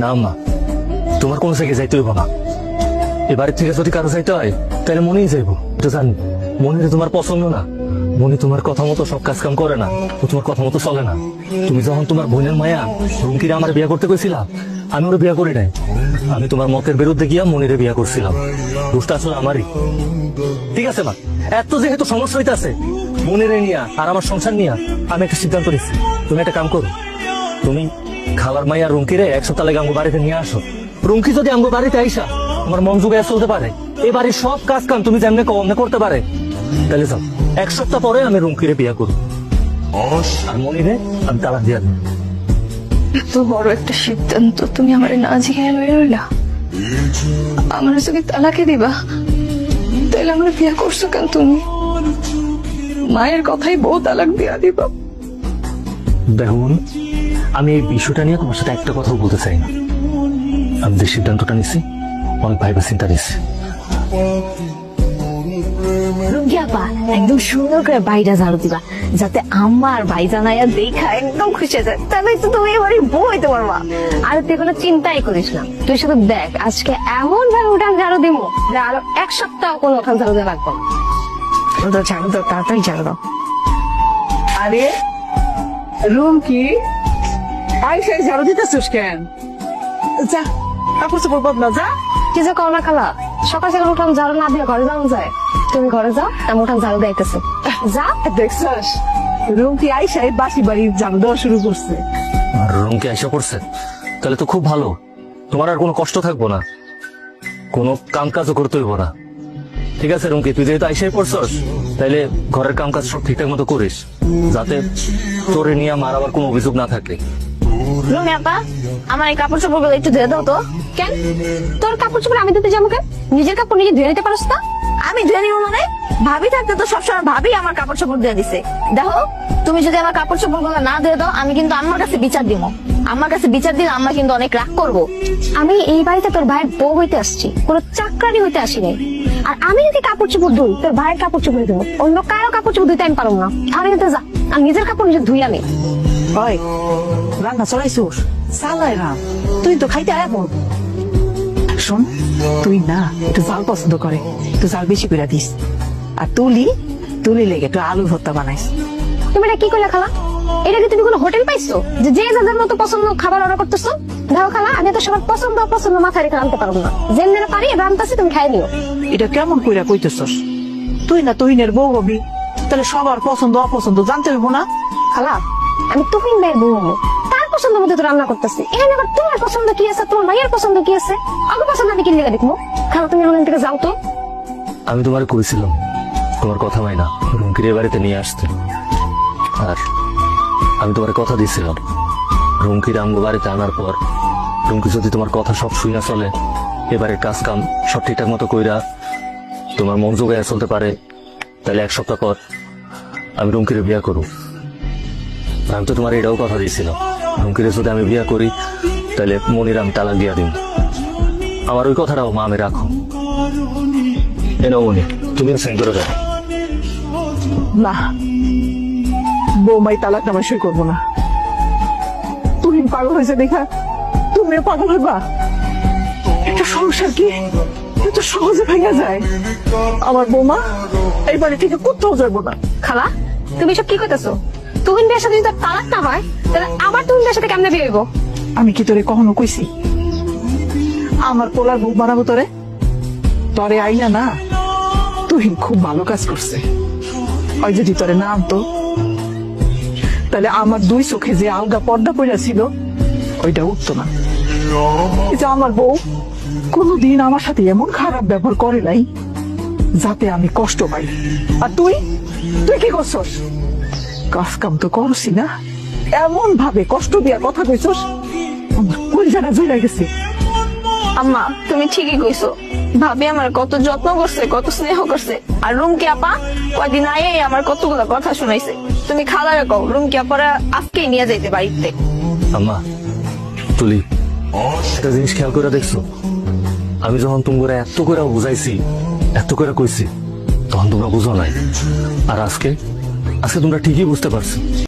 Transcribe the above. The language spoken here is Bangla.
না মা, তোমার কোন জায়গায় যাইতে হইব না। এবারের থেকে যদি কারো যাইতে হয় তাহলে মনেই যাইব। তো জানি মনে তোমার পছন্দ না, মনে তোমার কথা মতো সব কাজ কাম করে না, ও তোমার কথা মতো চলে না। তুমি যখন তোমার বোনের মায়া রুমকিরে আমার বিয়ে করতে কইছিলা, আমি ওরা বিয়ে করি নাই। আমি তোমার মতের বিরুদ্ধে গিয়া মনিরে বিয়ে করছিলাম। দোষটা আসলে আমারই। ঠিক আছে মা, এত যেহেতু সমস্যা হইতেছে মনিরে নিয়া আর আমার সংসার নিয়া, আমি একটা সিদ্ধান্ত নিচ্ছি। তুমি একটা কাম করো, তুমি খাবার মাইয়া রুমকিরে এক সপ্তাহ লাগে আমগো বাড়িতে নিয়ে আসো। রুমকি যদি আমগো বাড়িতে আইসা আমার মন যুগে চলতে পারে, এই বাড়ির সব কাজ কাম তুমি যেমনে কমনে করতে পারে, তাহলে যাও এক সপ্তাহ পরে আমি রুমকিরে বিয়ে করবো। আর মনিরে আমি তালাক দিয়া দেব। এত বড় একটা সিদ্ধান্ত তুমি আমার না জিজ্ঞাসা লয়ে রইলা। আমার যদি তালাকে দিবা তাহলে আমার বিয়ে করছো কেন তুমি? মায়ের কথাই বউ তালাক দিয়া দিবা। দেখুন, আমি এই বিষয়টা নিয়ে তোমার সাথে একটা কথাও বলতে চাই না। আমি যে সিদ্ধান্তটা নিছি অনেক ভাইবা চিন্তা নিছি। রুগিয়াপা একদম সুন্দর করে বাড়িটা ঝাড়ু দিবা, যাতে আম্মা আর ভাই জানাইয়া দেখা একদম খুশি হয়ে যায়। তাহলে তো তুমি এবারে বউ হইতে পারবা। আর তুই কোনো চিন্তাই করিস না, তুই শুধু দেখ আজকে এমন ভাবে উঠান ঝাড়ু দিব যে আরো এক সপ্তাহ কোনো উঠান ঝাড়ু দেওয়া লাগবে না। তো ঝাড়ু দাও, তাড়াতাড়ি ঝাড়ু দাও। আরে রুম কি আইসা ঝাড়ু দিতেছিস কেন? যা কাপড় চোপড় বদলা যা। কি যে করো না খালা, সকাল সকাল উঠান ঝাড়ু না দিয়ে ঘরে যাওয়া যায়? তুমি ঘরে যাও, আমি উঠান ঝাড়ু দিতেছি। যা। দেখছস রুম কি আইসাই বাসি বাড়ি ঝাড়ু দেওয়া শুরু করছে। আর রুমকি আইসা করছে, তাহলে তো খুব ভালো। তোমার আর কোনো কষ্ট থাকবো না, কোনো কাম কাজও করতে হইব না। ঠিক আছে রুমকি, তুই যেহেতু আইসাই পড়ছস, তাইলে ঘরের কাম কাজ সব ঠিকঠাক মতো করিস, যাতে তোরে নিয়ে আমার আবার কোনো অভিযোগ না থাকে। রুমিয়াপা, আমার এই কাপড় চোপড় গুলো একটু ধুয়ে দাও তো। কেন তোর কাপড় চোপড় আমি দিতে যাবো কেন? নিজের কাপড় নিজে ধুয়ে নিতে পারস না? আমি ধুয়ে নিব মানে? ভাবি থাকতে তো সবসময় ভাবি আমার কাপড় চোপড় দিয়ে দিছে। দেখো তুমি যদি আমার কাপড় চোপড় গুলো না দিয়ে দাও, আমি কিন্তু আমার কাছে বিচার দিব। আমার কাছে বিচার দিলে আমরা কিন্তু অনেক রাগ করবো। আমি এই বাড়িতে তোর ভাইয়ের বউ হইতে আসছি, কোনো চাকরানি হইতে আসি নাই। আর আমি যদি কাপড় চোপড় ধুই, তোর ভাইয়ের কাপড় চোপড় দেবো, অন্য কারো কাপড় চোপড় ধুইতে আমি পারবো না। আমি কিন্তু যা, আমি নিজের কাপড় নিজে ধুই আনি। হয় রান্না চলাইছোস চালাই রাম, তুই তো খাইতে আয় বল। শোন, তুই না একটু জাল পছন্দ করে, একটু জাল বেশি করে দিস। আর তুলি লেগে একটু আলু ভর্তা বানাইস। তুমি এটা কি করলে খালা? এটা কি তুমি কোনো হোটেল পাইছো যে যে যাদের মতো পছন্দ খাবার অর্ডার করতেছো? দেখো খালা, আমি তো সবার পছন্দ মাথায় রেখে আনতে পারবো না। যেমন পারি এবার আনতেছি, তুমি খাই নিও। এটা কেমন কইরা কইতেছস? তুই না তুহিনের বউ হবি, তাহলে সবার পছন্দ অপছন্দ জানতে হইব না? খালা, আমি তুহিন ভাইয়ের বউ হবো, তার পছন্দ মতো তো রান্না করতেছি। এখানে আবার তোমার পছন্দ কি আছে, তোমার ভাইয়ের পছন্দ কি আছে, আমার পছন্দ আমি কি লেগে দেখবো? খালা, তুমি ওখান থেকে যাও তো। আমি তোমার করেছিলাম তোমার কথা মাইনা রুমকির এ বাড়িতে নিয়ে আসতে, আর আমি তোমার কথা দিয়েছিলাম রুমকির আমগো বাড়িতে আনার পর রুমকি যদি তোমার কথা সব শুইনা চলে, এবারে কাজ কাম সব ঠিকঠাক মতো কইরা তোমার মন জোগায় চলতে পারে, তাহলে এক সপ্তাহ পর আমি রুমকিরে বিয়া করব। আমি তো তোমার এটাও কথা দিয়েছিলাম, রুমকিরে যদি আমি বিয়া করি তাহলে মনির আমি তালাক দিয়া দিব। আমার ওই কথাটাও মা আমি রাখো। এনাও মনি, তুমি সেন্ড করে দাও। না, বৌমাই তালাক নামা সই করবো না। তুই পাগল হয়েছে দেখা তুমিও পাগল হইবা? একটা সংসার কি এত সহজে ভেঙে যায়? আমার বৌমা এই বাড়ি থেকে কোথাও যাবো না। খালা, তুমি সব কি করতেছো? তুহিন ভাইয়ের সাথে যদি তার তালাক না হয়, তাহলে আমার তুহিন ভাইয়ের সাথে কেমনে বিয়ে হইব? আমি কি তোরে কখনো কইছি আমার পোলার বউ বানাবো তোরে? তরে আইনা না, তুহিন খুব ভালো কাজ করছে। ওই যদি তোরে না আনতো, তাহলে আমার দুই চোখে যে আলগা পর্দা পড়া ছিল ওইটা উঠতো না। এই যে আমার বউ কোনোদিন আমার সাথে এমন খারাপ ব্যবহার করে নাই যাতে আমি কষ্ট পাই। আর তুই কি করছস? কাজ কাম তো করছি না, এমন ভাবে কষ্ট দিয়া কথা কইছস কোন জায়গা জুড়ে গেছে। আম্মা তুমি ঠিকই কইছো, ভাবি আমার কত যত্ন করছে, কত স্নেহ করছে। আর রুমকি আপা কয়দিন আগে আমার কতগুলো কথা শুনাইছে। তুমি খালারে কও রুমকি আপারা আজকেই নিয়ে যাইতে বাড়িতে। আম্মা, তুলি একটা জিনিস খেয়াল করে দেখছো, আমি যখন তোমরা এত করে বুঝাইছি, এত করে কইছি, তখন তোমরা বুঝো নাই। আর আজকে তোমরা ঠিকই বুঝতে পারছো।